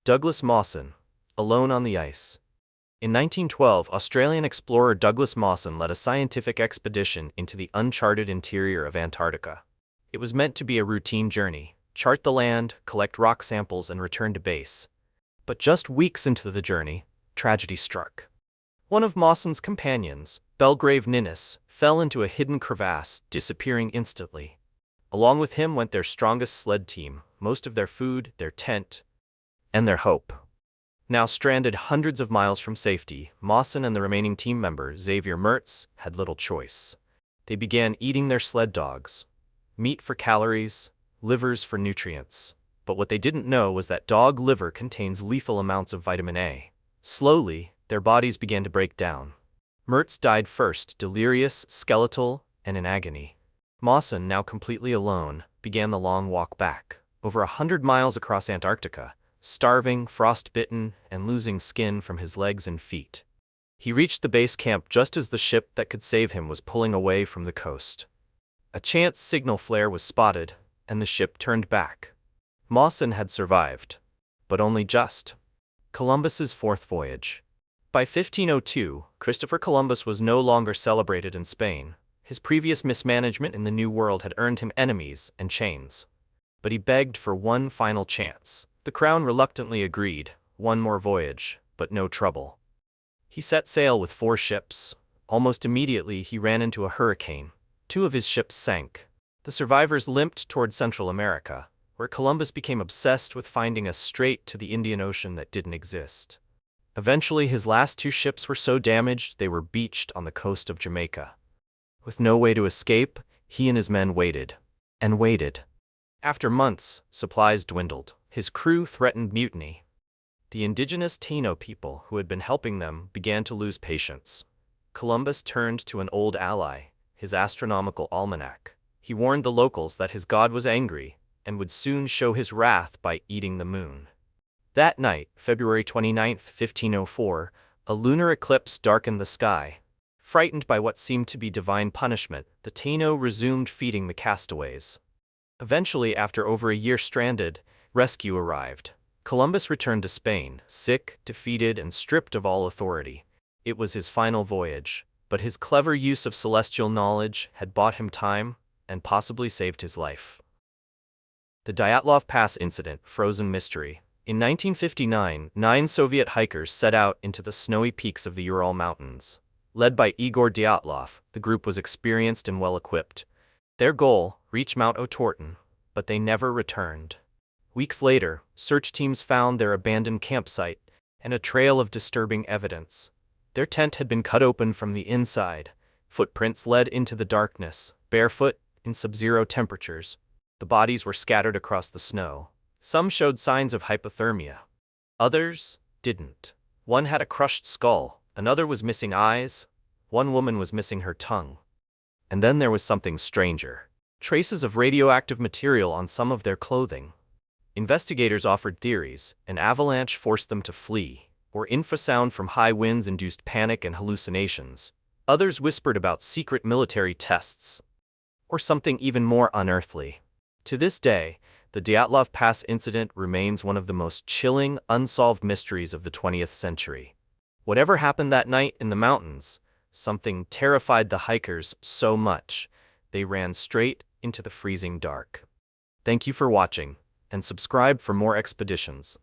Douglas Mawson, alone on the ice. In 1912, Australian explorer Douglas Mawson led a scientific expedition into the uncharted interior of Antarctica. It was meant to be a routine journey, chart the land, collect rock samples, and return to base. But just weeks into the journey, tragedy struck. One of Mawson's companions, Belgrave Ninnis, fell into a hidden crevasse, disappearing instantly. Along with him went their strongest sled team, most of their food, their tent, and their hope. Now stranded hundreds of miles from safety, Mawson and the remaining team member, Xavier Mertz, had little choice. They began eating their sled dogs. Meat for calories, livers for nutrients. But what they didn't know was that dog liver contains lethal amounts of vitamin A. Slowly, their bodies began to break down. Mertz died first, delirious, skeletal, and in agony. Mawson, now completely alone, began the long walk back, over 100 miles across Antarctica, starving, frostbitten, and losing skin from his legs and feet. He reached the base camp just as the ship that could save him was pulling away from the coast. A chance signal flare was spotted, and the ship turned back. Mawson had survived, but only just. Columbus's fourth voyage. By 1502, Christopher Columbus was no longer celebrated in Spain. His previous mismanagement in the New World had earned him enemies and chains. But he begged for one final chance. The crown reluctantly agreed, one more voyage, but no trouble. He set sail with 4 ships. Almost immediately he ran into a hurricane. 2 of his ships sank. The survivors limped toward Central America, where Columbus became obsessed with finding a strait to the Indian Ocean that didn't exist. Eventually his last 2 ships were so damaged they were beached on the coast of Jamaica. With no way to escape, he and his men waited. And waited. After months, supplies dwindled. His crew threatened mutiny. The indigenous Taino people who had been helping them began to lose patience. Columbus turned to an old ally, his astronomical almanac. He warned the locals that his god was angry and would soon show his wrath by eating the moon. That night, February 29, 1504, a lunar eclipse darkened the sky. Frightened by what seemed to be divine punishment, the Taino resumed feeding the castaways. Eventually, after over a year stranded, rescue arrived. Columbus returned to Spain, sick, defeated, and stripped of all authority. It was his final voyage, but his clever use of celestial knowledge had bought him time and possibly saved his life. The Dyatlov Pass incident, frozen mystery. In 1959, 9 Soviet hikers set out into the snowy peaks of the Ural Mountains. Led by Igor Dyatlov, the group was experienced and well-equipped. Their goal, reach Mount Otorten, but they never returned. Weeks later, search teams found their abandoned campsite and a trail of disturbing evidence. Their tent had been cut open from the inside. Footprints led into the darkness, barefoot, in sub-zero temperatures. The bodies were scattered across the snow. Some showed signs of hypothermia. Others didn't. One had a crushed skull, another was missing eyes, one woman was missing her tongue. And then there was something stranger. Traces of radioactive material on some of their clothing. Investigators offered theories. An avalanche forced them to flee, or infrasound from high winds induced panic and hallucinations. Others whispered about secret military tests, or something even more unearthly. To this day, the Dyatlov Pass incident remains one of the most chilling, unsolved mysteries of the 20th century. Whatever happened that night in the mountains, something terrified the hikers so much, they ran straight into the freezing dark. Thank you for watching, and subscribe for more expeditions.